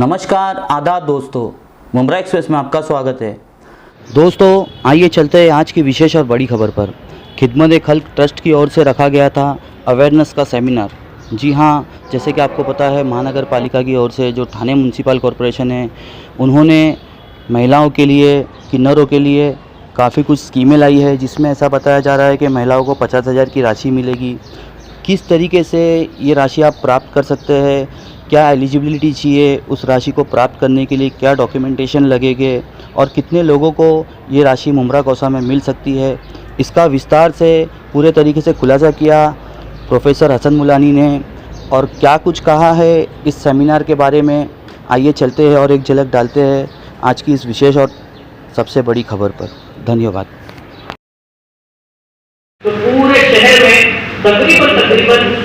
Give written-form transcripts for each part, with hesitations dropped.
नमस्कार आदाब दोस्तों, मुंब्रा एक्सप्रेस में आपका स्वागत है। दोस्तों आइए चलते हैं आज की विशेष और बड़ी खबर पर। खिदमत-ए-खल्क ट्रस्ट की ओर से रखा गया था अवेयरनेस का सेमिनार। जी हाँ, जैसे कि आपको पता है महानगर पालिका की ओर से जो ठाणे म्यूनसिपल कॉरपोरेशन है, उन्होंने महिलाओं के लिए, किन्नरों के लिए काफ़ी कुछ स्कीमें लाई है, जिसमें ऐसा बताया जा रहा है कि महिलाओं को 50,000 की राशि मिलेगी। किस तरीके से ये राशि आप प्राप्त कर सकते हैं, क्या एलिजिबिलिटी चाहिए, उस राशि को प्राप्त करने के लिए क्या डॉक्यूमेंटेशन लगेंगे और कितने लोगों को ये राशि मुंब्रा कौसा में मिल सकती है, इसका विस्तार से पूरे तरीके से खुलासा किया प्रोफेसर हसन मुलानी ने। और क्या कुछ कहा है इस सेमिनार के बारे में, आइए चलते हैं और एक झलक डालते हैं आज की इस विशेष और सबसे बड़ी खबर पर। धन्यवाद। तो पूरे शहर में तकरीबन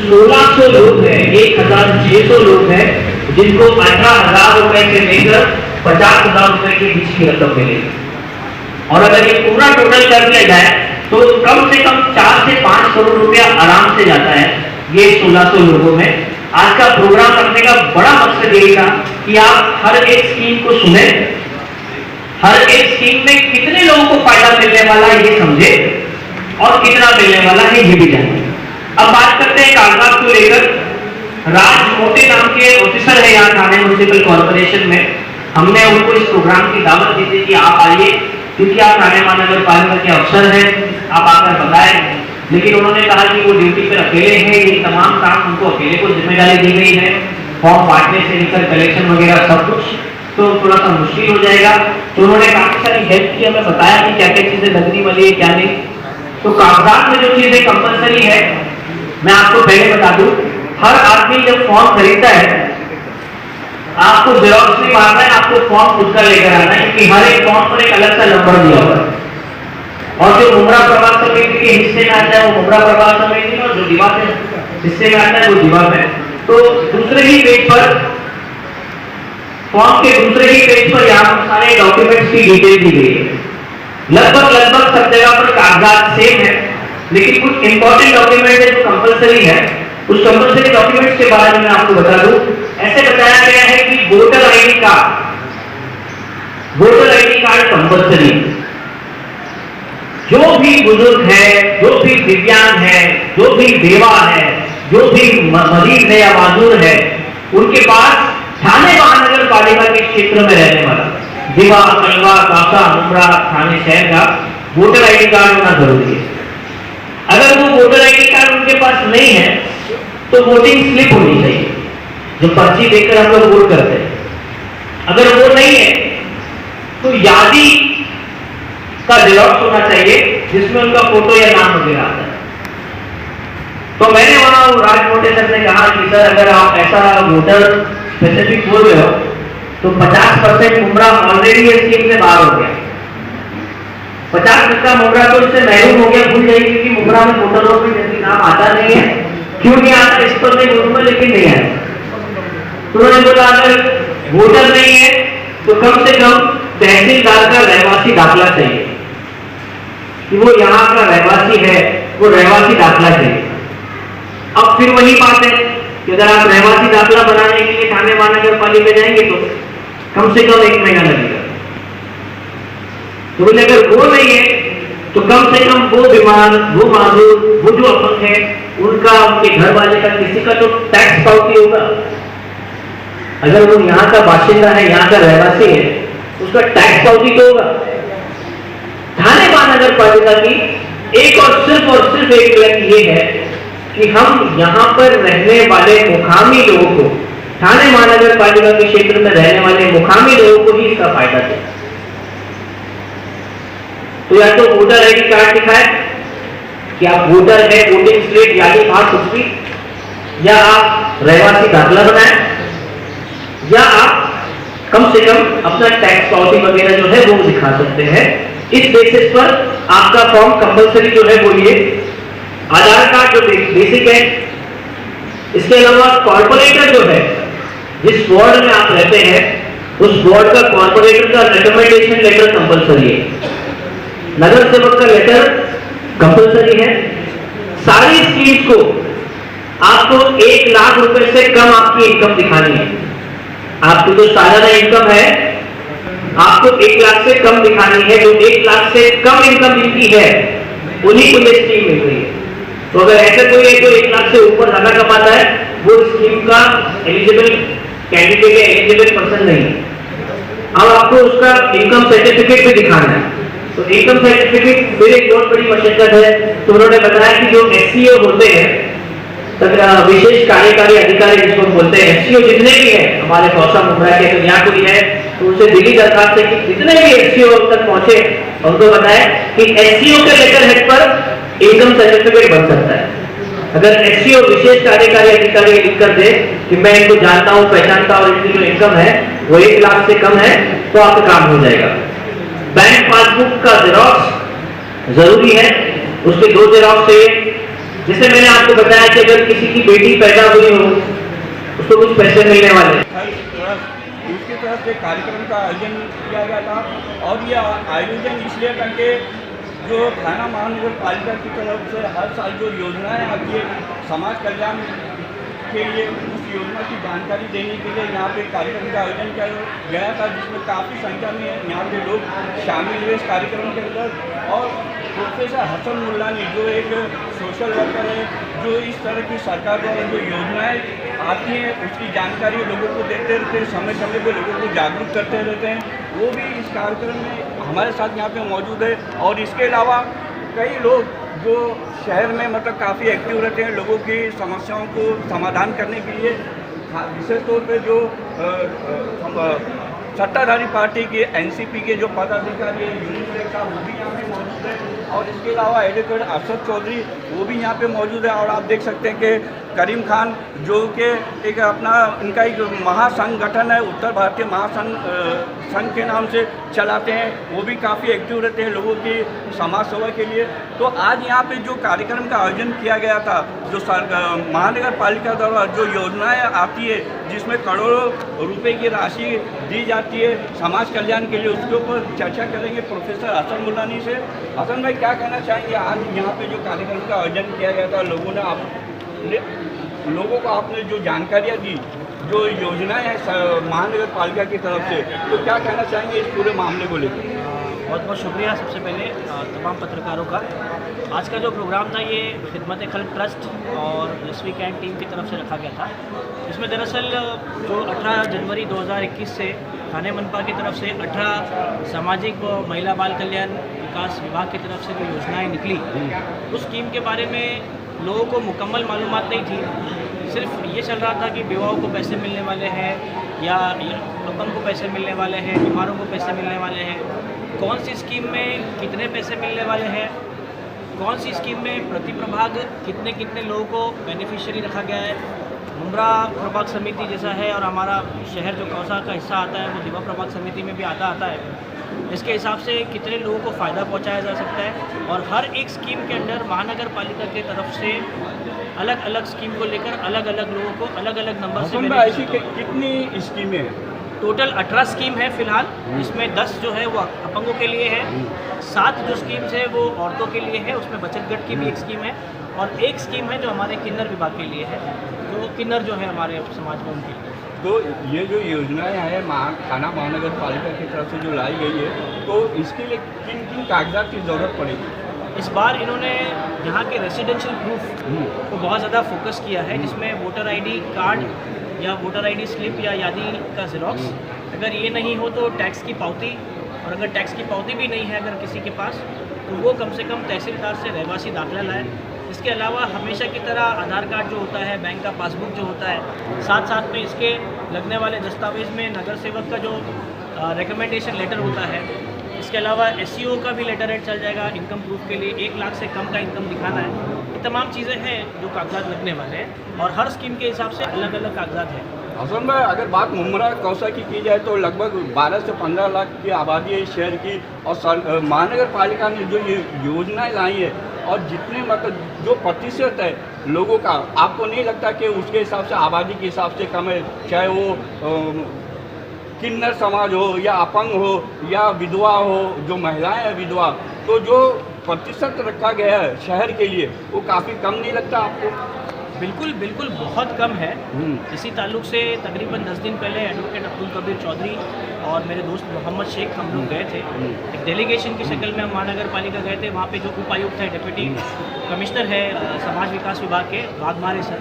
1600 लोग हैं, 1600 लोग हैं जिनको 18,000 रुपए से लेकर 50,000 रुपए के बीच की रकम मिलेगी। और अगर ये पूरा टोटल कर दिया जाए तो कम से कम 4 से 5 करोड़ रुपया आराम से जाता है ये 1600 लोगों में। आज का प्रोग्राम रखने का बड़ा मकसद यही था कि आप हर एक स्कीम को सुने, हर एक स्कीम में कितने लोगों को फायदा मिलने वाला है ये समझे और कितना मिलने वाला है ये भी जाने। अब बात करते हैं कागजात को लेकर। राज मोटे नाम के ऑफिसर है यहाँ ठाणे म्यूनसिपल कॉर्पोरेशन में। हमने उनको इस प्रोग्राम की दावत दी थी कि आप आइए, क्योंकि आप ठाणे महानगर पालिका के अफसर हैं, आप आकर बताएं। लेकिन उन्होंने कहा कि वो ड्यूटी पर अकेले हैं, ये तमाम काम उनको अकेले को जिम्मेदारी दी गई है, फॉर्म बांटने से लेकर कलेक्शन वगैरह सब कुछ, तो थोड़ा सा मुश्किल हो जाएगा। तो उन्होंने काफी सारी हेल्प की, हमें बताया कि क्या क्या चीजें लगने वाली है क्या नहीं। तो कागजात में जो चीजें कंपलसरी है मैं आपको पहले बता दूं, हर आदमी जब फॉर्म खरीदता है आपको जेरॉक्स नहीं मारना है, आपको फॉर्म खुद का लेकर आना है, क्योंकि हर एक फॉर्म पर एक अलग सा नंबर दिया हुआ है। और जो मुंब्रा प्रभाग समिति के हिस्से में आता है वो मुंब्रा प्रभाग समिति में, और जो दीवा के हिस्से में आता है वो दीवा में। तो दूसरे ही पेज पर, फॉर्म के दूसरे ही पेज पर यहाँ सारे डॉक्यूमेंट्स की डिटेल दी गई है। लगभग सब जगह पर कागजात सेम है, लेकिन कुछ इंपॉर्टेंट डॉक्यूमेंट है जो कंपलसरी है। उस कंपलसरी डॉक्यूमेंट्स के बारे में आपको बता दूं। ऐसे बताया गया है कि वोटर आईडी कार्ड कंपलसरी। जो भी बुजुर्ग है, जो भी दिव्यांग है, जो भी बेवा है, जो भी मरीज है या माजूर है, उनके पास ठाणे महानगर पालिका के क्षेत्र में रहने वाला दीवा, कलवा, कासा, मुंब्रा, ठाणे शहर का वोटर आईडी कार्ड होना जरूरी है। अगर वो वोटर आईडी कार्ड उनके पास नहीं है तो वोटिंग स्लिप होनी चाहिए, जो पर्ची देकर हम लोग वोट करते हैं। अगर वो नहीं है तो यादी का जेरॉक्स होना चाहिए जिसमें उनका फोटो या नाम वगैरह आता है। तो मैंने वहां राज मोटे सर से कहा कि सर अगर आप ऐसा वोटर स्पेसिफिक बोल रहे हो तो 50% मुंब्रा ऑलरेडी इस स्कीम से बाहर हो गया। 50% मुंब्रा तो इससे महरूम हो गया, भूल जाइए, क्योंकि मुंब्रा में वोटरों में जल्दी नाम आता नहीं है। क्यों नहीं आता इस पर नहीं बोलूंगा, लेकिन नहीं आया। तो उन्होंने बोला अगर वोटर नहीं है तो कम से कम तहसीलदार का रहवासी दाखला चाहिए, कि वो यहाँ का रहवासी है, वो रहवासी दाखला चाहिए। अब फिर वही बात है कि अगर आप रहवासी दाखला बनाने के लिए ठाणे महानगर पालिका जाएंगे तो कम से कम 1 महीना लगेगा। तो बोले अगर वो नहीं है तो कम से कम वो बीमार, वो माजूर, वो जो अपंग है, उनका, उनके घर वाले का, किसी का तो टैक्स पावती होगा। अगर वो यहाँ का बाशिंदा है, यहाँ का रहवासी है, उसका टैक्स पावती तो होगा। ठाणे महानगर पालिका की एक और सिर्फ एक लक्ष्य ये है कि हम यहाँ पर रहने वाले मुकामी लोगों को, ठाणे महानगर पालिका के क्षेत्र में रहने वाले मुकामी लोगों को ही इसका फायदा दे। तो या तो वोटर आईडी कार्ड दिखाए कि आप वोटर है, वोटिंग स्लिप, यानी पास कुछ भी, या आप रहवासी दाखला बनाए, या आप कम से कम अपना टैक्स पावती वगैरह जो है वो दिखा सकते हैं। इस बेसिस पर आपका फॉर्म कंपलसरी जो है वो ये आधार कार्ड जो बेसिक है। इसके अलावा कॉर्पोरेटर जो है, जिस वार्ड में आप रहते हैं उस वार्ड का कॉर्पोरेटर का रिकमेंडेशन लेटर कंपलसरी है, नगर सेवक का लेटर कंपलसरी है। सारी स्कीम्स को आपको 1 लाख रुपए से कम आपकी इनकम दिखानी है। आपकी जो सालाना इनकम है आपको 1 लाख से कम दिखानी है। जो 1 लाख से कम इनकम जिनकी है उन्हीं को ये स्कीम मिल रही है। तो अगर ऐसा कोई है जो 1 लाख से ऊपर ज्यादा कमाता है वो स्कीम का एलिजिबल कैंडिडेट या एलिजिबल पर्सन नहीं है। अब आपको उसका इनकम सर्टिफिकेट भी दिखाना है। तो इनकम सर्टिफिकेट फिर एक बहुत बड़ी मशक्कत है। तो उन्होंने बताया कि जो एससीओ होते हैं, विशेष कार्यकारी अधिकारी जिसको बोलते हैं, एससीओ जितने भी हैं हमारे कौसा मुंब्रा के, तो यहाँ कोई है तो उनसे दिल्ली दरखास्त है कि जितने भी एससीओ तक पहुंचे उनको बताया कि एससीओ के लेटर हेड पर इनकम सर्टिफिकेट बन सकता है। अगर एससीओ विशेष कार्यकारी अधिकारी लिख कर दे कि मैं इनको जानता हूं, पहचानता हूं, इनकी जो इनकम है वो 1 लाख से कम है, तो आपका काम हो जाएगा। बैंक पासबुक का जेरॉक्स जरूरी है, उसके 2 जेरॉक्स चाहिए। जैसे मैंने आपको बताया कि अगर किसी की बेटी पैदा हुई हो उसको कुछ पैसे मिलने वाले हैं। उसकी तरफ से कार्यक्रम का आयोजन किया गया था और यह आयोजन इसलिए करके जो थाना महानगर पालिका की तरफ से हर साल जो योजनाएं आती है समाज कल्याण के लिए, उस योजना की जानकारी देने के लिए यहाँ पे कार्यक्रम का आयोजन किया गया था, जिसमें काफ़ी संख्या में यहाँ पे लोग शामिल हुए इस कार्यक्रम के अंदर। और प्रोफेसर हसन मुल्लानी जो एक सोशल वर्कर है, जो इस तरह की सरकार द्वारा जो योजनाएं आती हैं उसकी जानकारी लोगों को देते रहते हैं, समय समय पर लोगों को जागरूक करते रहते हैं, वो भी इस कार्यक्रम में हमारे साथ यहाँ पे मौजूद है। और इसके अलावा कई लोग जो शहर में मतलब काफ़ी एक्टिव रहते हैं, लोगों की समस्याओं को समाधान करने के लिए, विशेष तौर पे जो सत्ताधारी पार्टी के एनसीपी के जो पदाधिकारी है यूनुस शेख साहब वो भी यहाँ पे मौजूद है। और इसके अलावा एडवोकेट अरशद चौधरी वो भी यहाँ पे मौजूद है। और आप देख सकते हैं कि करीम खान जो कि एक अपना इनका एक महासंगठन है, उत्तर भारतीय संघ के नाम से चलाते हैं, वो भी काफ़ी एक्टिव रहते हैं लोगों की समाज सेवा के लिए। तो आज यहाँ पे जो कार्यक्रम का आयोजन किया गया था, जो महानगर पालिका द्वारा जो योजनाएं आती है जिसमें करोड़ों रुपए की राशि दी जाती है समाज कल्याण के लिए, उसके ऊपर चर्चा करेंगे प्रोफेसर हसन मुल्लानी से। हसन भाई क्या कहना चाहेंगे, आज यहाँ पे जो कार्यक्रम का आयोजन किया गया था, लोगों को आपने जो जानकारियाँ दी, जो योजनाएं हैं महानगर पालिका की तरफ से, तो क्या कहना चाहेंगे इस पूरे मामले को लेकर? बहुत बहुत शुक्रिया सबसे पहले तमाम पत्रकारों का। आज का जो प्रोग्राम था ये खिदमत खल्क ट्रस्ट और यशवी कैंट टीम की तरफ से रखा गया था। इसमें दरअसल जो 18 जनवरी 2021 से थाने मनपा की तरफ से 18 सामाजिक व महिला बाल कल्याण विकास विभाग की तरफ से जो योजनाएं निकली, उस स्कीम के बारे में लोगों को मुकम्मल मालूमात नहीं थी। सिर्फ ये चल रहा था कि विवाहों को पैसे मिलने वाले हैं या अपंग को पैसे मिलने वाले हैं, बीमारों को पैसे मिलने वाले हैं, कौन सी स्कीम में कितने पैसे मिलने वाले हैं, कौन सी स्कीम में प्रति प्रभाग कितने कितने लोगों को बेनिफिशियरी रखा गया है। मुंब्रा प्रभाग समिति जैसा है और हमारा शहर जो कौसा का हिस्सा आता है वो दिवा प्रभाग समिति में भी आता है। इसके हिसाब से कितने लोगों को फ़ायदा पहुंचाया जा सकता है और हर एक स्कीम के अंदर महानगर पालिका की तरफ से अलग अलग स्कीम को लेकर अलग अलग लोगों को अलग अलग नंबर से ऐसी कितनी स्कीमें हैं? टोटल 18 स्कीम है फिलहाल, इसमें 10 जो है वो अपंगों के लिए है, 7 जो स्कीम्स है वो औरतों के लिए है, उसमें बचत गट की भी एक स्कीम है और एक स्कीम है जो हमारे किन्नर विभाग के लिए है, जो किन्नर जो है हमारे समाज में उनके लिए। तो ये जो योजनाएं हैं थाना महानगर पालिका की तरफ से जो लाई गई है, तो इसके लिए किन किन कागजात की ज़रूरत पड़ेगी? इस बार इन्होंने यहाँ के रेसिडेंशियल प्रूफ को बहुत ज़्यादा फोकस किया है, जिसमें वोटर आईडी कार्ड या वोटर आईडी स्लिप या यादी का ज़ेरॉक्स, अगर ये नहीं हो तो टैक्स की पावती, और अगर टैक्स की पावती भी नहीं है अगर किसी के पास तो वो कम से कम तहसीलदार से रहवासी दाखिला लाए। इसके अलावा हमेशा की तरह आधार कार्ड जो होता है, बैंक का पासबुक जो होता है, साथ साथ में इसके लगने वाले दस्तावेज़ में नगर सेवक का जो रिकमेंडेशन लेटर होता है, इसके अलावा एससीओ का भी लेटर हेड चल जाएगा इनकम प्रूफ के लिए, 1 लाख से कम का इनकम दिखाना है। ये तमाम चीज़ें हैं जो कागजात लगने वाले हैं और हर स्कीम के हिसाब से अलग अलग कागजात हैं। हसन भाई, अगर बात मुंब्रा कौसा की जाए तो लगभग 12 से 15 लाख की आबादी है इस शहर की, और महानगर पालिका ने जो ये योजनाएं लाई है और जितने मतलब जो प्रतिशत है लोगों का, आपको नहीं लगता कि उसके हिसाब से आबादी के हिसाब से कम है? चाहे वो किन्नर समाज हो या अपंग हो या विधवा हो, जो महिलाएं हैं विधवा, तो जो प्रतिशत रखा गया है शहर के लिए वो काफ़ी कम नहीं लगता आपको? बिल्कुल बिल्कुल बहुत कम है। इसी ताल्लुक से तकरीबन 10 दिन पहले एडवोकेट अब्दुल कबीर चौधरी और मेरे दोस्त मोहम्मद शेख हम लोग गए थे। एक डेलीगेशन की शक्ल में हम महानगर पालिका गए थे। वहाँ पे जो उपायुक्त है, डिप्टी कमिश्नर है समाज विकास विभाग के वाघमारे सर,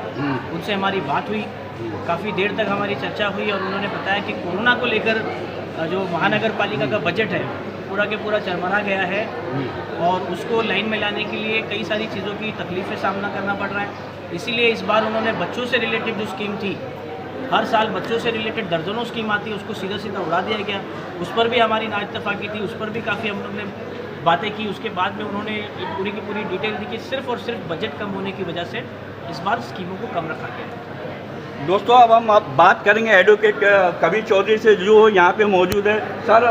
उनसे हमारी बात हुई। काफ़ी देर तक हमारी चर्चा हुई और उन्होंने बताया कि कोरोना को लेकर जो महानगर पालिका का बजट है पूरा के पूरा चरमरा गया है और उसको लाइन में लाने के लिए कई सारी चीज़ों की तकलीफ़ का सामना करना पड़ रहा है। इसीलिए इस बार उन्होंने बच्चों से रिलेटेड जो स्कीम थी, हर साल बच्चों से रिलेटेड दर्जनों स्कीम आती है, उसको सीधा सीधा उड़ा दिया गया। उस पर भी हमारी नाइतफाकी थी, उस पर भी काफ़ी हम लोग ने बातें की। उसके बाद में उन्होंने पूरी की पूरी डिटेल दी कि सिर्फ और सिर्फ बजट कम होने की वजह से इस बार स्कीमों को कम रखा गया। दोस्तों अब हम बात करेंगे एडवोकेट कबीर चौधरी से जो यहाँ पे मौजूद है। सर,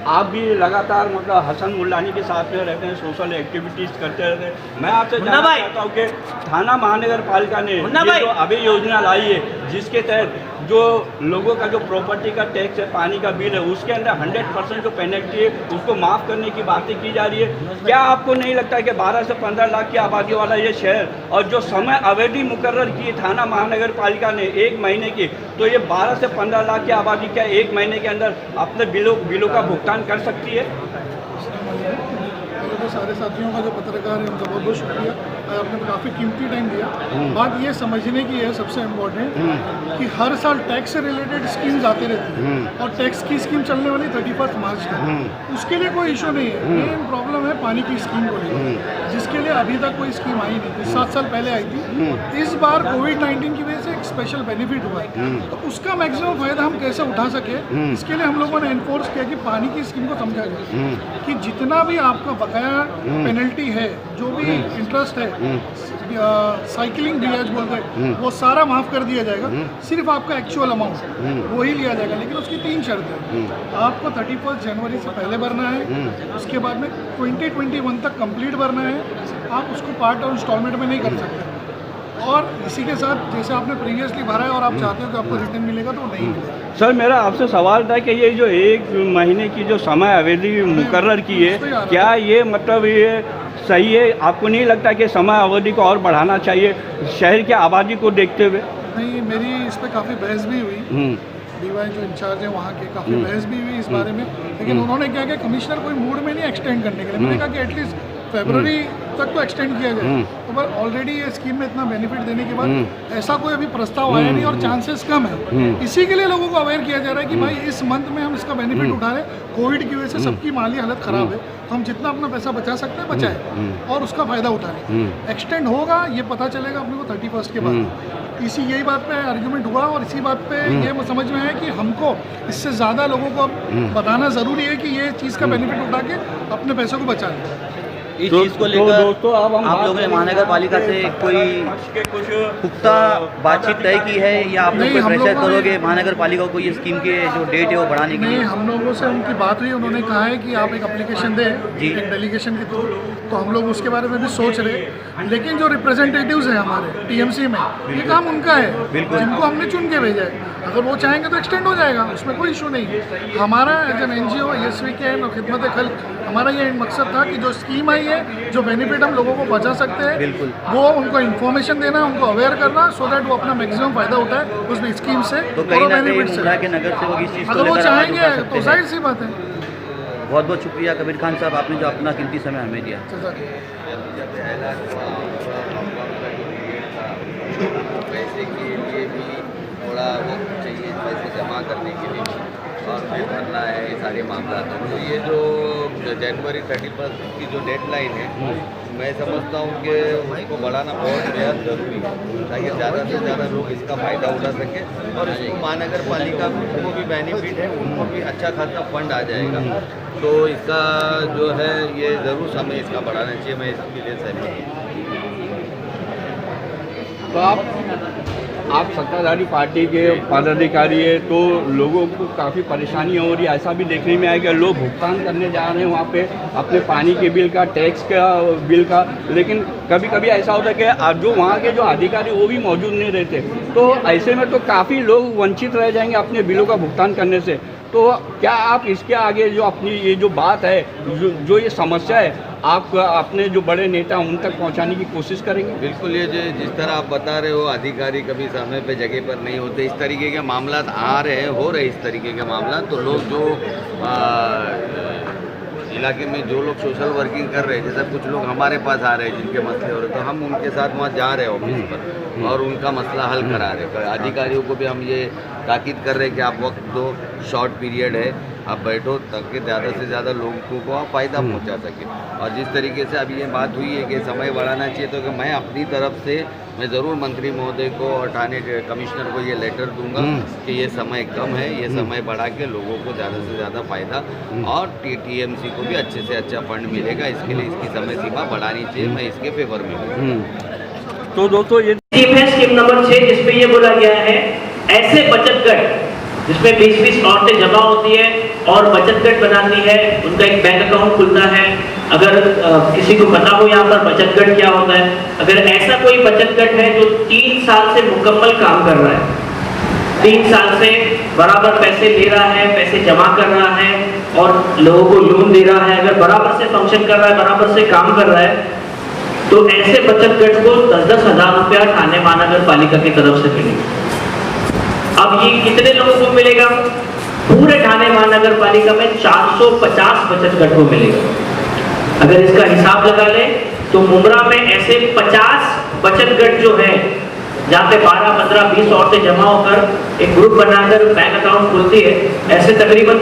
आप भी लगातार मतलब हसन मुल्लानी के साथ में रहते हैं, सोशल एक्टिविटीज़ करते रहते हैं। मैं आपसे जानना चाहता हूँ कि थाना महानगर पालिका ने ये जो अभी योजना लाई है, जिसके तहत जो लोगों का जो प्रॉपर्टी का टैक्स है, पानी का बिल है, उसके अंदर 100% जो पेनल्टी है उसको माफ़ करने की बातें की जा रही है। क्या आपको नहीं लगता कि 12 से 15 लाख की आबादी वाला ये शहर और जो समय अवधि मुकर्रर की थाना महानगर पालिका ने 1 महीने की, तो ये 12 से 15 लाख की आबादी क्या 1 महीने के अंदर अपने बिलों का भुगतान कर सकती है? तो सारे साथियों का जो पत्रकार है उनका बहुत बहुत शुक्रिया, आपने काफ़ी कीमती टाइम दिया। बात ये समझने की है सबसे इम्पोर्टेंट कि हर साल टैक्स से रिलेटेड स्कीम्स आती रहती हैं और टैक्स की स्कीम चलने वाली 31 मार्च तक, उसके लिए कोई इशू नहीं है। मेन प्रॉब्लम है पानी की स्कीम को लेकर, जिसके लिए अभी तक कोई स्कीम आई नहीं थी। 7 साल पहले आई थी। इस बार कोविड-19 की वजह से एक स्पेशल बेनिफिट हुआ है, तो उसका मैक्सिमम फ़ायदा हम कैसे उठा सके, इसके लिए हम लोगों ने एनफोर्स किया कि पानी की स्कीम को समझा जाए कि जितना भी आपका बकाया पेनल्टी है, जो भी इंटरेस्ट है, साइकिलिंग ब्याज बोलते हैं, वो सारा माफ़ कर दिया जाएगा। सिर्फ आपका एक्चुअल अमाउंट वो ही लिया जाएगा, लेकिन उसकी 3 शर्तें हैं। आपको 31 जनवरी से पहले भरना है, उसके बाद में 2021 तक कंप्लीट भरना है। आप उसको पार्ट और इंस्टॉलमेंट में नहीं कर सकते। और इसी के साथ जैसे आपने प्रीवियसली भरा है और आप चाहते हो कि आपको रिटर्न मिलेगा तो नहीं मिलेगा। सर, मेरा आपसे सवाल था कि ये जो 1 महीने की जो समय अवधि मुकर्रर की है, क्या ये मतलब ये सही है? आपको नहीं लगता कि समय अवधि को और बढ़ाना चाहिए शहर की आबादी को देखते हुए? नहीं, मेरी इस पर काफ़ी बहस भी हुई। डीवाई जो इंचार्ज है वहाँ के, काफ़ी बहस भी हुई इस बारे में, लेकिन उन्होंने क्या किया, कमिश्नर कोई मूड में नहीं एक्सटेंड करने के लिए। मैंने कहा कि एटलीस्ट फरवरी तक तो एक्सटेंड किया जाए। तो पर ऑलरेडी ये स्कीम में इतना बेनिफिट देने के बाद ऐसा कोई अभी प्रस्ताव आया नहीं और चांसेस कम है। इसी के लिए लोगों को अवेयर किया जा रहा है कि भाई इस मंथ में हम इसका बेनिफिट उठा रहे हैं। कोविड की वजह से सबकी माली हालत ख़राब है, तो हम जितना अपना पैसा बचा सकते हैं बचाएं और उसका फ़ायदा उठाएं। एक्सटेंड होगा ये पता चलेगा अपने को 31 के बाद। इसी यही बात पे आर्ग्यूमेंट हुआ और इसी बात पे ये समझ में आया कि हमको इससे ज़्यादा लोगों को बताना ज़रूरी है कि ये चीज़ का बेनिफिट उठा के अपने पैसों को बचा लें। इस चीज़ को लेकर दोस्तों अब आप लोगों ने महानगर पालिका से कोई पुख्ता बातचीत तय की है या आप लोग कोई प्रेशर करोगे महानगर पालिका को ये स्कीम के जो डेट है वो बढ़ाने के लिए? नहीं, हम लोगों से उनकी बात हुई, उन्होंने कहा है कि आप एक एप्लीकेशन दें एक डेलीगेशन के थ्रू, तो हम लोग उसके बारे में भी सोच रहे। लेकिन जो रिप्रेजेंटेटिव्स हैं हमारे टीएमसी में, ये काम उनका है, जिनको हमने चुन के भेजा है। अगर वो चाहेंगे तो एक्सटेंड हो जाएगा, उसमें कोई इशू नहीं है। हमारा एज एन NGO YSVKN और खिदमत खल्क, हमारा ये मकसद था कि जो स्कीम आई है, जो बेनिफिट हम लोगों को बचा सकते हैं, वो उनको इन्फॉर्मेशन देना, उनको अवेयर करना, सो दैट वो अपना मैक्सिमम फ़ायदा उठाए उस स्कीम से तो कहीं ना कहीं मुमरा के नगर सेवक इस चीज़ को अगर वो लेकर आवाज़ चाहेंगे उठा सकते तो हैं। जाहिर सी बात है। बहुत बहुत शुक्रिया कबीर खान साहब, आपने जो अपना कीमती समय हमें दिया। पैसे के लिए भी थोड़ा वक्त चाहिए, पैसे जमा करने के लिए भी, और फिर करना है ये सारे मामला। तो ये जो जनवरी 31 की जो डेडलाइन है, मैं समझता हूँ कि उसको बढ़ाना बहुत बेहद ज़रूरी है, ताकि ज़्यादा से ज़्यादा लोग इसका फ़ायदा उठा सकें और इसको महानगर पालिका को भी बेनिफिट है, उनको भी अच्छा खासा फंड आ जाएगा। तो इसका जो है ये ज़रूर समय इसका बढ़ाना चाहिए, मैं इसके लिए सहमत हूँ। तो आप सत्ताधारी पार्टी के पदाधिकारी है, तो लोगों को काफ़ी परेशानी हो रही है। ऐसा भी देखने में आया कि लोग भुगतान करने जा रहे हैं वहाँ पे अपने पानी के बिल का, टैक्स का बिल का, लेकिन कभी कभी ऐसा होता है कि जो वहाँ के जो अधिकारी वो भी मौजूद नहीं रहते, तो ऐसे में तो काफ़ी लोग वंचित रह जाएंगे अपने बिलों का भुगतान करने से। तो क्या आप इसके आगे जो अपनी ये जो बात है, जो ये समस्या है, आप अपने जो बड़े नेता उन तक पहुंचाने की कोशिश करेंगे? बिल्कुल, ये जो जिस तरह आप बता रहे हो अधिकारी कभी समय पे जगह पर नहीं होते, इस तरीके के मामला आ रहे हैं, हो रहे इस तरीके के मामला, तो लोग जो इलाके में जो लोग सोशल वर्किंग कर रहे हैं, जैसे कुछ लोग हमारे पास आ रहे हैं जिनके मसले हो रहे, तो हम उनके साथ वहाँ जा रहे हैं ऑफिस पर और उनका मसला हल करा रहे हैं। अधिकारियों को भी हम ये ताकीद कर रहे हैं कि आप वक्त दो, शॉर्ट पीरियड है, आप बैठो ताकि ज़्यादा से ज़्यादा लोगों को आप फ़ायदा पहुंचा सकें। और जिस तरीके से अभी ये बात हुई है कि समय बढ़ाना चाहिए, तो कि मैं अपनी तरफ से मैं ज़रूर मंत्री महोदय को और थाने कमिश्नर को ये लेटर दूंगा कि ये समय कम है, ये समय बढ़ा के लोगों को ज़्यादा से ज़्यादा फ़ायदा और टीएमसी को भी अच्छे से अच्छा फंड मिलेगा, इसके लिए इसकी समय सीमा बढ़ानी चाहिए। मैं इसके फेवर में हूँ। तो दोस्तों ये स्कीम है स्कीम नंबर 6, जिसमें ये बोला गया है ऐसे बचत गट जिसमें 20-20 औरतें जमा होती है और बचत गट बनाती है, उनका एक बैंक अकाउंट खुलता है। अगर किसी को पता हो यहाँ पर बचत गट क्या होता है, अगर ऐसा कोई बचत गट है जो 3 साल से मुकम्मल काम कर रहा है, 3 साल से बराबर पैसे ले रहा है, पैसे जमा कर रहा है और लोगों को लोन दे रहा है, अगर बराबर से फंक्शन कर रहा है, बराबर से काम कर रहा है, तो ऐसे बचत गट को 10-10 हज़ार रुपया थाने महानगर पालिका की तरफ से मिलेगा। अब ये कितने लोगों को मिलेगा? पूरे थाने महानगर पालिका में 450 बचत गट को मिलेगा। अगर इसका हिसाब लगा ले तो मुंब्रा में ऐसे 50 बचत गट जो है, जहाँ पे 12, 15, 20 औरतें जमा होकर एक ग्रुप बनाकर बैंक अकाउंट खुलती है, ऐसे तकरीबन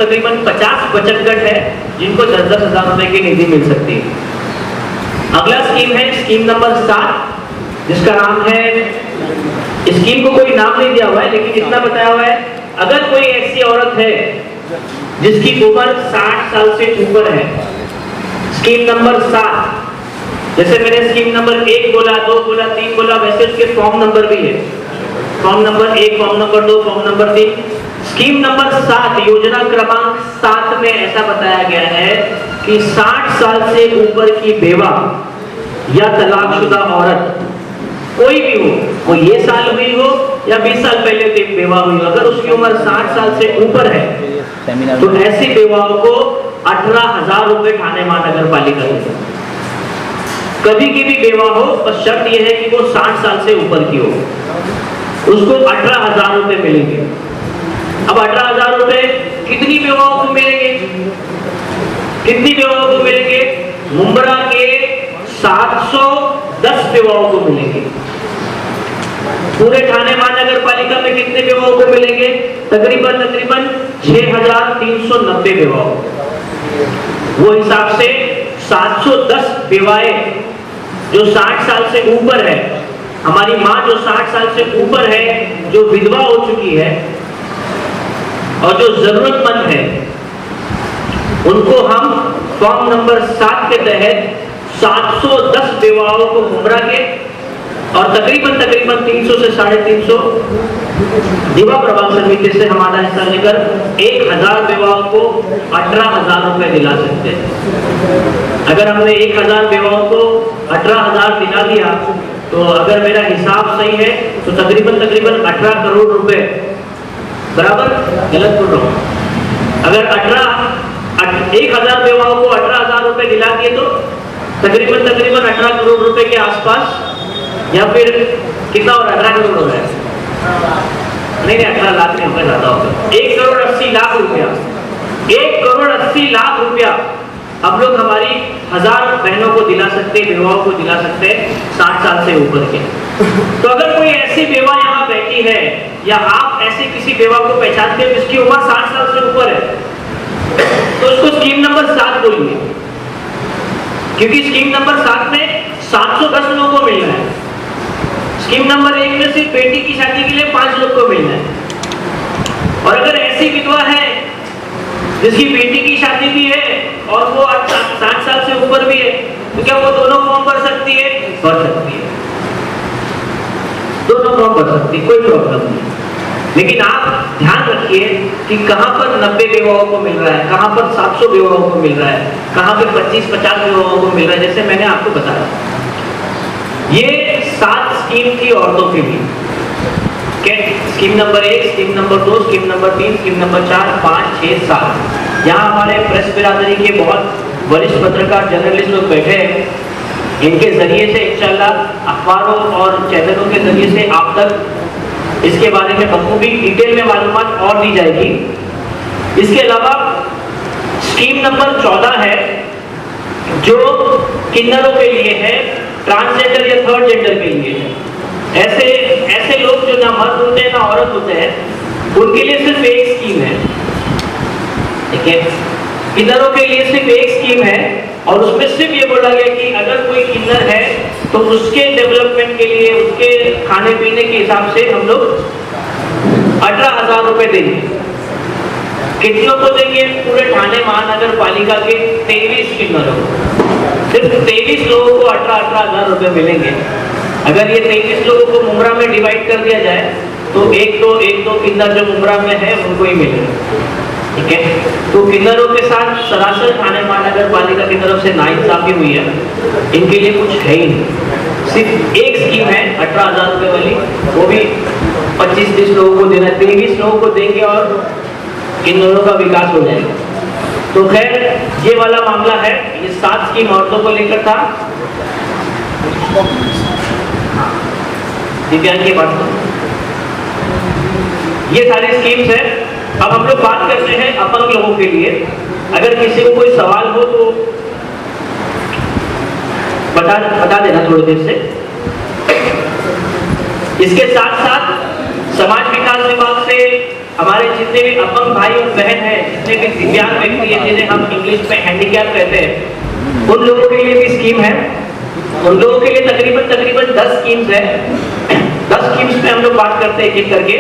50 बचत गट है जिनको 10-10 हज़ार रुपए की निधि मिल सकती है। अगला स्कीम है स्कीम नंबर 7, जिसका नाम है, स्कीम को कोई नाम नहीं दिया हुआ है लेकिन इतना बताया हुआ है, अगर कोई ऐसी औरत है जिसकी उम्र 60 साल से ऊपर है, स्कीम नंबर 7, जैसे मैंने स्कीम नंबर 1 बोला, 2 बोला, 3 बोला, वैसे उसके फॉर्म नंबर भी है, form number 1, form number 2, form number 3। Scheme number 7 योजना क्रमांक 7 में ऐसा बताया गया है कि 60 साल से ऊपर की बेवा या तलाकशुदा औरत कोई भी हो, वो ये साल हुई हो या 20 साल पहले बेवा हुई हो, अगर उसकी उम्र 60 साल से ऊपर है तो ऐसी बेवाओं को 18,000 रुपए थाने महानगर पालिका देगा। कभी की भी बेवा हो, बस शर्त यह है कि वो 60 साल से ऊपर की हो, उसको 18,000 रुपए मिलेंगे। अब 18,000 रुपए कितनी बेवाओं को मिलेंगे? कितनी बेवाओं को मिलेंगे? मुंब्रा के 710 बेवाओं को मिलेंगे। पूरे थाने महानगर पालिका में कितने बेवाओं को मिलेंगे? तकरीबन 6,390 बेवाओं। वो हिसाब से 710 बेवाएं जो 60 साल से ऊपर है, हमारी माँ जो 60 साल से ऊपर है, जो विधवा हो चुकी है और जो जरूरतमंद है, उनको हम फॉर्म नंबर 7 के तहत 710 बेवाओं को मुंब्रा के और तकरीबन 300 से 350 दिवा प्रभाग समिति से हमारा हिस्सा लेकर 1000 बेवाओं को 18,000 रुपए दिला सकते हैं। अगर हमने 1000 बेवाओं को 18,000 दिला दिया तो अगर मेरा हिसाब सही है तो तकरीबन 18 करोड़ रुपए, बराबर गलत बोल रहा हूँ, अगर 1000 बेवाओं को 18,000 रुपए दिला दिए तो तकरीबन 18 करोड़ रुपए के आसपास, या फिर कितना और 18 करोड़ हो रहा है? नहीं 18 लाख नहीं होगा, ज्यादा होगा, 1 करोड़ 80 लाख रुपया, 1 करोड़ 80 लाख रुपया हम लोग हमारी 1000 बहनों को दिला सकते हैं, बेवाओं को दिला सकते हैं 60 साल से ऊपर के। तो अगर कोई ऐसी बेवा यहाँ बैठी है या आप ऐसी किसी बेवा को पहचानते हैं जिसकी उम्र 60 साल से ऊपर है, तो उसको स्कीम नंबर 7 बोलिए, क्योंकि स्कीम नंबर 7 में 710 लोगों को मिल रहा है। स्कीम नंबर 1 में सिर्फ बेटी की शादी के लिए 5 लोग को मिल रहा है। और अगर ऐसी विधवा है जिसकी बेटी की शादी भी है और वो 60 साल से ऊपर भी है, तो क्या वो दोनों फॉर्म भर सकती है? भर सकती है, दोनों फॉर्म भर सकती है, कोई प्रॉब्लम नहीं। लेकिन आप ध्यान रखिए कि कहां पर 90 बेवाओं को मिल रहा है, कहां पर 700 बेवाओं को मिल रहा है, कहां पर 25-50 बेवाओं को मिल रहा है, जैसे मैंने आपको बताया। ये 7 स्कीम थी औरतों के लिए। Scheme number 1, scheme number 2, scheme number 3, scheme number 4, 5, 6, 7। यहाँ हमारे प्रेस बिरादरी के बहुत वरिष्ठ पत्रकार जर्नलिस्ट लोग बैठे हैं। इनके जरिए से इंशाल्लाह अखबारों और चैनलों के जरिए से आप तक इसके बारे में बखूबी डिटेल में मालूमात और दी जाएगी। इसके अलावा स्कीम नंबर 14 है जो किन्नरों के लिए है, ट्रांसजेंडर या थर्ड जेंडर के लिए है। ऐसे लोग जो ना मर्द होते हैं ना औरत होते हैं, उनके लिए सिर्फ एक स्कीम है। ठीक है, किन्नरों के लिए सिर्फ एक स्कीम है और उसमें सिर्फ ये बोला गया कि अगर कोई किन्नर है तो उसके डेवलपमेंट के लिए, उसके खाने पीने के हिसाब से हम लोग 18,000 रुपए देंगे। कितनों को देंगे? पूरे ठाणे महानगर पालिका के 23 किन्नरों को, सिर्फ 23 लोगों को 18,000 रुपए मिलेंगे। अगर ये 23 लोगों को मुमरा में डिवाइड कर दिया जाए तो एक दो किन्नर जो मुमरा में है उनको ही मिलेगा। ठीक है, तो किन्नरों के साथ सरासर ठाणे महानगर पालिका की तरफ से नाइंसाफी हुई है। इनके लिए कुछ है ही नहीं, सिर्फ एक स्कीम है 18,000 रुपए वाली, वो भी 25-30 लोगों को देना है। 23 लोगों को देंगे और किन्नरों का विकास हो जाएगा। तो खैर ये वाला मामला है। ये 7 स्कीम औरतों को लेकर था। दिव्यांग की बात करो, ये सारी स्कीम्स है। अब हम लोग बात करते हैं अपंग लोगों के लिए। अगर किसी को कोई सवाल हो तो बता देना थोड़ी देर से। इसके साथ साथ समाज विकास विभाग से हमारे जितने भी अपंग भाई और बहन हैं, जितने भी दिव्यांग व्यक्ति हैं, जिन्हें हम इंग्लिश में हैंडीकैप कहते हैं, उन लोगों के लिए भी स्कीम है। उन लोगों के लिए तकरीबन 10 स्कीम्स है। 10 स्कीम्स पे हम लोग बात करते हैं एक-एक करके।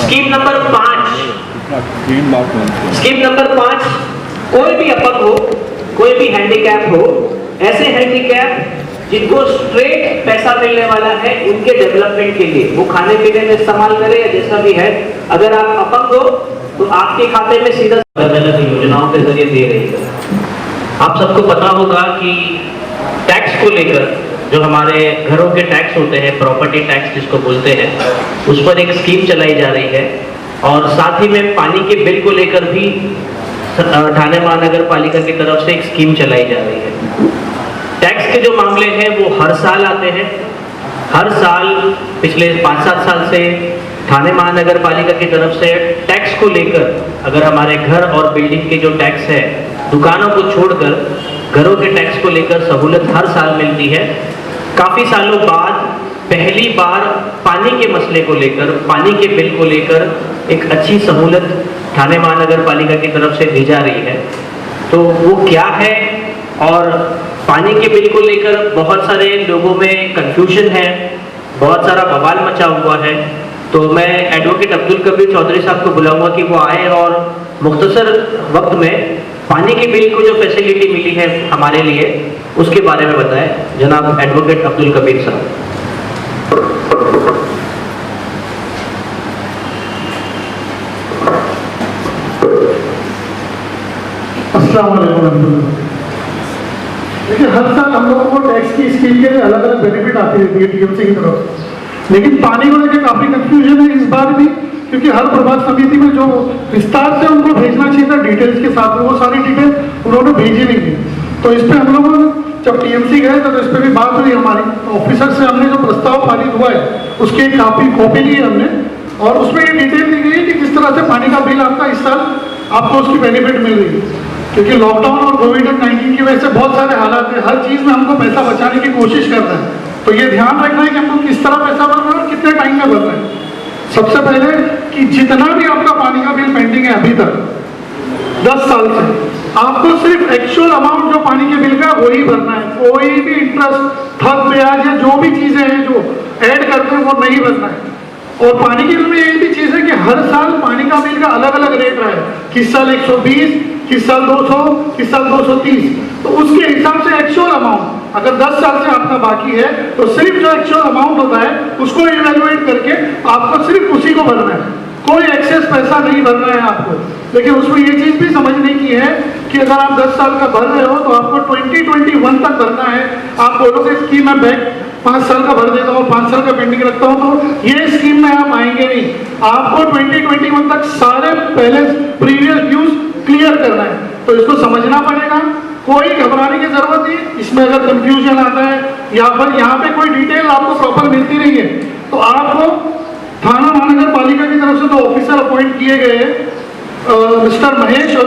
स्कीम नंबर 5, कोई भी अपंग हो, कोई भी हैंडीकैप हो, ऐसे हैंडीकैप जिनको स्ट्रेट पैसा मिलने वाला है उनके डेवलपमेंट के लिए, वो खाने पीने में इस्तेमाल करे या जैसा भी है। अगर आप अपंग हो तो आपके खाते में सीधा अलग योजनाओं के जरिए दे रही है। आप सबको पता होगा कि टैक्स को लेकर जो हमारे घरों के टैक्स होते हैं, प्रॉपर्टी टैक्स जिसको बोलते हैं, उस पर एक स्कीम चलाई जा रही है। और साथ ही में पानी के बिल को लेकर भी ठाणे महानगर पालिका की तरफ से एक स्कीम चलाई जा रही है। टैक्स के जो मामले हैं वो हर साल आते हैं। हर साल पिछले 5-7 साल से ठाणे महानगर पालिका की तरफ से टैक्स को लेकर, अगर हमारे घर और बिल्डिंग के जो टैक्स है, दुकानों को छोड़कर घरों के टैक्स को लेकर सहूलत हर साल मिलती है। काफ़ी सालों बाद पहली बार पानी के मसले को लेकर, पानी के बिल को लेकर एक अच्छी सहूलत ठाणे महानगर पालिका की तरफ से दी जा रही है। तो वो क्या है, और पानी के बिल को लेकर बहुत सारे लोगों में कंफ्यूजन है, बहुत सारा बवाल मचा हुआ है। तो मैं एडवोकेट अब्दुल कबीर चौधरी साहब को बुलाऊंगा कि वो आए और मुख्तसर वक्त में पानी के बिल को जो फैसिलिटी मिली है हमारे लिए उसके बारे में बताएं। जनाब एडवोकेट अब्दुल कबीर साहब। अस्सलाम वालेकुम। देखिए, हर साल हम लोगों को टैक्स की स्कीम के लिए अलग अलग बेनिफिट आती रहती है टीएमसी की तरफ से, लेकिन पानी को लेकर काफ़ी कंफ्यूजन है इस बार भी, क्योंकि हर प्रभाग समिति में जो विस्तार से उनको भेजना चाहिए था डिटेल्स के साथ में, वो सारी डिटेल उन्होंने भेजी नहीं थी। तो इस पर हम लोगों ने जब टीएमसी गए तो इस पर भी बात हुई हमारी, तो ऑफिसर से हमने जो प्रस्ताव पारित हुआ है उसकी एक कॉपी ली है हमने, और उसमें ये डिटेल दी गई है कि किस तरह से पानी का बिल आपका इस साल आपको उसकी बेनिफिट मिल रही है। क्योंकि लॉकडाउन और कोविड-19 की वजह से बहुत सारे हालात हैं, हर चीज़ में हमको पैसा बचाने की कोशिश करना है। तो ये ध्यान रखना है कि हमको किस तरह पैसा भर रहा है और कितने टाइम में भर रहे हैं। सबसे पहले कि जितना भी आपका पानी का बिल पेंडिंग है अभी तक 10 साल से, आपको सिर्फ एक्चुअल अमाउंट जो पानी के बिल का वही भरना है। कोई भी इंटरेस्ट, थक, ब्याज या जो भी चीज़ें हैं जो ऐड करते हैं वो नहीं भरना है। और पानी के बिल में ये भी चीज़ है कि हर साल पानी का बिल का अलग अलग रेट रहा है, किस साल 120, किस साल 200, किस साल 230। तो उसके हिसाब से एक्चुअल अमाउंट अगर 10 साल से आपका बाकी है तो सिर्फ जो एक्चुअल अमाउंट होता है उसको इवेलुएट करके आपको सिर्फ उसी को भरना है। कोई एक्सेस पैसा नहीं भरना है आपको। लेकिन उसमें ये चीज़ भी समझने की है कि अगर आप 10 साल का भर रहे हो तो आपको 2021 तक भरना है। आप बोलोगे कि मैं बैंक 5 साल का भर देता हूँ, 5 साल का पेंडिंग रखता हूँ, तो ये स्कीम में आप आएंगे नहीं। आपको 2021 तक सारे पहले प्रीवियस ड्यूज क्लियर करना है, तो इसको समझना पड़ेगा। कोई घबराने की जरूरत नहीं। इसमें अगर कंफ्यूजन आता है या फिर यहाँ पे कोई डिटेल आपको प्रॉपर मिलती नहीं है, तो आपको थाना महानगर पालिका की तरफ से 2 ऑफिसर अपॉइंट किए गए हैं, मिस्टर महेश और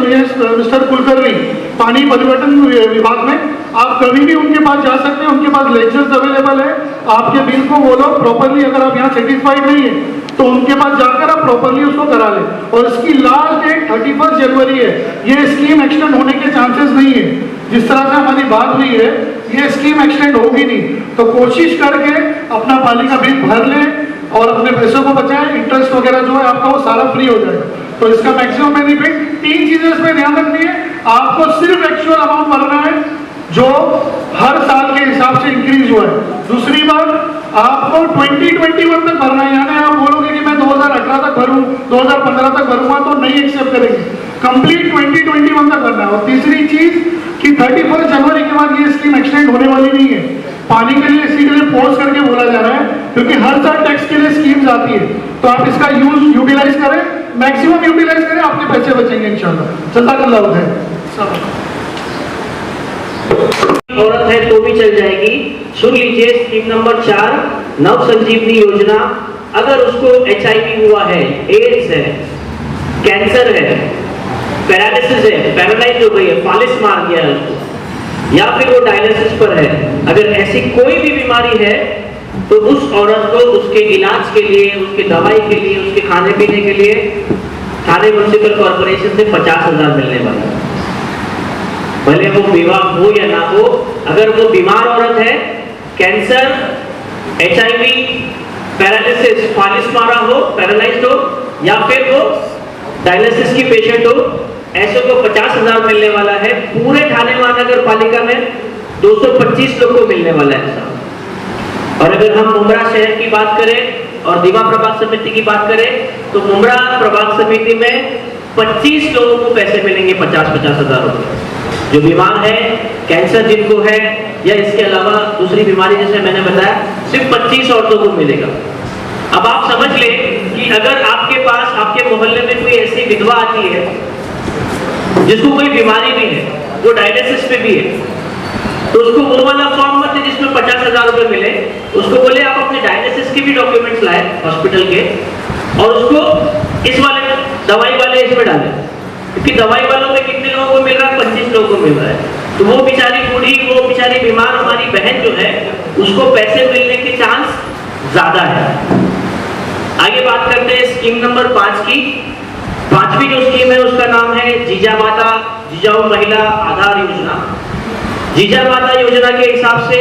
मिस्टर कुलकर्णी, पानी परिवर्तन विभाग में। आप कभी भी उनके पास जा सकते हैं, उनके पास लेक्चर्स अवेलेबल है। आपके बिल को वो लोग प्रॉपरली, अगर आप यहाँ सेटिस्फाइड नहीं है तो उनके पास जाकर आप प्रॉपरली उसको करा लें। और इसकी लास्ट डेट 31 जनवरी है। ये स्कीम एक्सटेंड होने के चांसेस नहीं है। जिस तरह से हमारी बात हुई है, ये स्कीम एक्सटेंड होगी नहीं। तो कोशिश करके अपना पालिका बिल भर लें और अपने पैसों को बचाएं। इंटरेस्ट वगैरह जो है आपका वो सारा फ्री हो जाएगा। तो इसका मैक्सिमम बेनिफिट 3 चीजें इसमें ध्यान रखनी है। आपको सिर्फ एक्चुअल अमाउंट भरना है जो हर साल के हिसाब से इंक्रीज हुआ है। दूसरी बात, आपको 2021 तक भरना है। यानी आप बोलोगे कि मैं 2018 तक भरूं, 2015 तक भरूंगा, तो नहीं एक्सेप्ट करेंगे। कंप्लीट 2021 तक भरना है। और तीसरी चीज कि 31 जनवरी के बाद ये स्कीम एक्सटेंड होने वाली नहीं है। पानी के लिए इसी के लिए फोर्स करके बोला जा रहा है, क्योंकि हर साल टैक्स के लिए स्कीम्स आती है। तो आप इसका यूटिलाइज करें, मैक्सिमम यूटिलाइज करें, आपके पैसे बचेंगे इंशाल्लाह। जज़ाकल्लाह खैर। औरत है तो भी चल जाएगी। सुन लीजिए स्कीम नंबर 4, नव संजीवनी योजना। अगर उसको HIV हुआ है, एड्स है, कैंसर है, पैरालिसिस है, पैरालाइज हो गई है, फालिस मार गया है उसको, या फिर वो डायलिसिस पर है, अगर ऐसी कोई भी बीमारी है तो उस औरत को उसके इलाज के लिए, उसके दवाई के लिए, उसके खाने पीने के लिए थाने म्युनिसिपल कॉर्पोरेशन से 50,000 मिलने वाला है। भले वो विवाह हो या ना हो, अगर वो बीमार औरत है, कैंसर, HIV, पैरालिसिस, फालिस मारा हो, पैरालाइज्ड हो, या फिर वो डायलिसिस की पेशेंट हो, ऐसे को 50,000 मिलने वाला है। पूरे थाने महानगर पालिका में 225 लोग को मिलने वाला है ऐसा। और अगर हम मुमरा शहर की बात करें और दीवा प्रभाग समिति की बात करें, तो मुमरा प्रभाग समिति में 25 लोगों को पैसे मिलेंगे 50-50 हजार रुपए। जो बीमार है, कैंसर जिनको है, या इसके अलावा दूसरी बीमारी जैसे मैंने बताया, सिर्फ 25 औरतों को मिलेगा। अब आप समझ लें कि अगर आपके पास, आपके मोहल्ले में कोई ऐसी विधवा आती है जिसको कोई बीमारी भी है, वो डायलिसिस पे भी है, तो उसको वो वाला फॉर्म मत दे जिसमें 50,000 रुपए मिले। उसको बोले आप अपने डायलिसिस के भी डॉक्यूमेंट्स लाए हॉस्पिटल के, और उसको इस वाले दवाई वाले इसमें डाले, क्योंकि दवाई वालों में कितने लोगों को मिल रहा है? 25 लोगों को मिल रहा है। तो वो बेचारी बूढ़ी, वो बेचारी बीमार हमारी बहन जो है, उसको पैसे मिलने के चांस ज्यादा है। आगे बात करते हैं स्कीम नंबर 5 की। 5वीं जो स्कीम है उसका नाम है जीजा माता जिजाऊ महिला आधार योजना। जीजा माता योजना के हिसाब से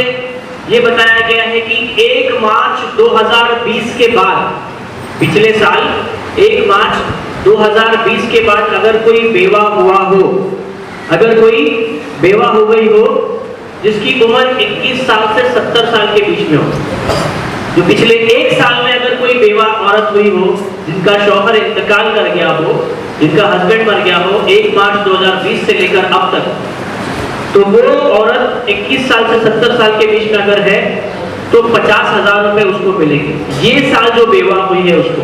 ये बताया गया है कि 1 मार्च 2020 के बाद, पिछले साल 1 मार्च 2020 के बाद अगर कोई बेवा हुआ हो, अगर कोई बेवा हो गई हो जिसकी उम्र 21 साल से 70 साल के बीच में हो, जो पिछले 1 साल में अगर कोई बेवा औरत हुई हो जिनका शौहर इंतकाल कर गया हो, जिनका हस्बैंड मर गया हो 1 मार्च 2020 से लेकर अब तक, तो वो औरत 21 साल से 70 साल के बीच में अगर है तो 50,000 रुपए उसको मिलेंगे। ये साल जो बेवा हुई है उसको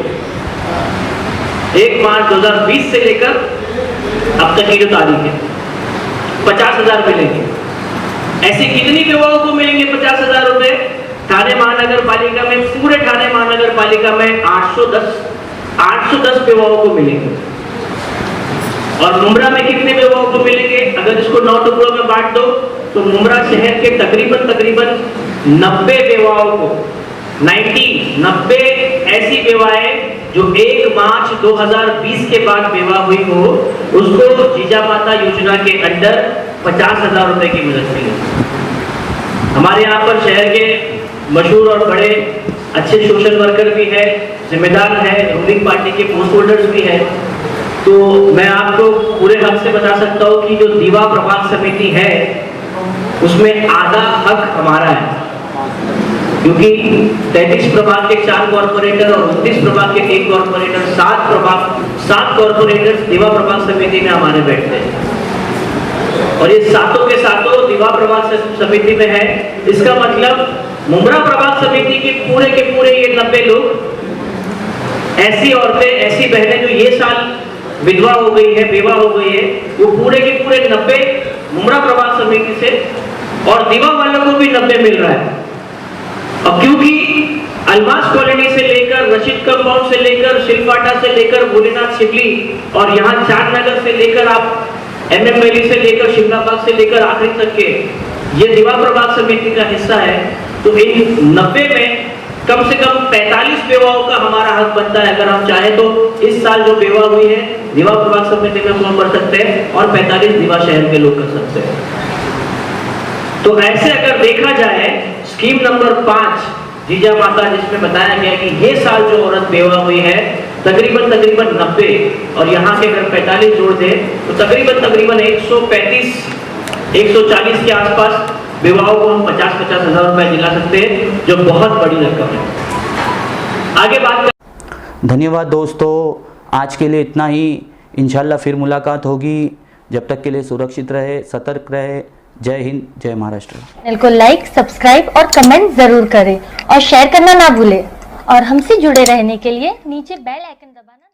1 मार्च 2020 से लेकर अब तक की जो तारीख है 50,000 मिलेंगे। ऐसे कितनी बेवाओं को मिलेंगे 50,000 रुपए? थाने महानगर पालिका में, पूरे थाने महानगर पालिका में 810 बेवाओं को मिलेंगे। और मुमरा में कितने बेवाओं को मिलेंगे? अगर इसको 9 टुकड़ों में बांट दो तो मुमरा शहर के तकरीबन 90 बेवाओं को, 90 ऐसी बेवाएं जो 1 मार्च 2020 के बाद बेवा हुई हो, उसको जीजा माता योजना के अंडर 50,000 रुपए की मदद मिलेगी। हमारे यहाँ पर शहर के मशहूर और बड़े अच्छे सोशल वर्कर भी है, जिम्मेदार है, रूलिंग पार्टी के पोस्ट होल्डर्स भी है। तो मैं आपको पूरे हक से बता सकता हूँ कि जो दीवा प्रभाग समिति है उसमें आधा हक हमारा है, क्योंकि 33 प्रभाग के 4 कॉर्पोरेटर और 29 प्रभाग के 3 कॉर्पोरेटर, 7 कॉर्पोरेटर दिवा प्रभाग समिति में हमारे बैठते हैं और ये सातों के सातों दिवा प्रभाग समिति में है। इसका मतलब मुंब्रा प्रभाग समिति के पूरे ये 90 लोग, ऐसी औरतें, ऐसी बहनें जो ये साल विधवा हो गई है, बेवा हो गई है, वो पूरे के पूरे 90 मुंब्रा प्रभाग समिति से, और दिवा वालों को भी 90 मिल रहा है। और क्योंकि अलमास कॉलोनी से लेकर रशीद कंपाउंड से लेकर शिलफाटा से लेकर भोलेनाथ शिवली और यहाँ चांदनगर से लेकर आप MM वैली से लेकर शिमला बाग से लेकर आखिरी तक के ये दिवा प्रभाग समिति का हिस्सा है, तो इन 90 में कम से कम 45 बेवाओं का हमारा हक बनता है। अगर हम चाहें तो इस साल जो बेवा हुई है दिवा प्रभाग समिति में फॉर्म भर सकते हैं और 45 दिवा शहर के लोग कर सकते हैं। तो ऐसे अगर देखा जाए स्कीम नंबर 5 जीजा माता, जिसमें बताया गया कि ये साल जो औरत बेवा हुई है तकरीबन 90, और यहाँ के अगर 45 जोड़ दे तो तकरीबन 135 140 के आसपास विवाहों को हम 50-50 हज़ार रुपए दिला सकते हैं, जो बहुत बड़ी रकम है। आगे बात धन्यवाद दोस्तों, आज के लिए इतना ही। इंशाल्लाह फिर मुलाकात होगी। जब तक के लिए सुरक्षित रहे, सतर्क रहे। जय हिंद, जय महाराष्ट्र। चैनल को लाइक, सब्सक्राइब और कमेंट जरूर करें और शेयर करना ना भूलें। और हमसे जुड़े रहने के लिए नीचे बेल आइकन दबाना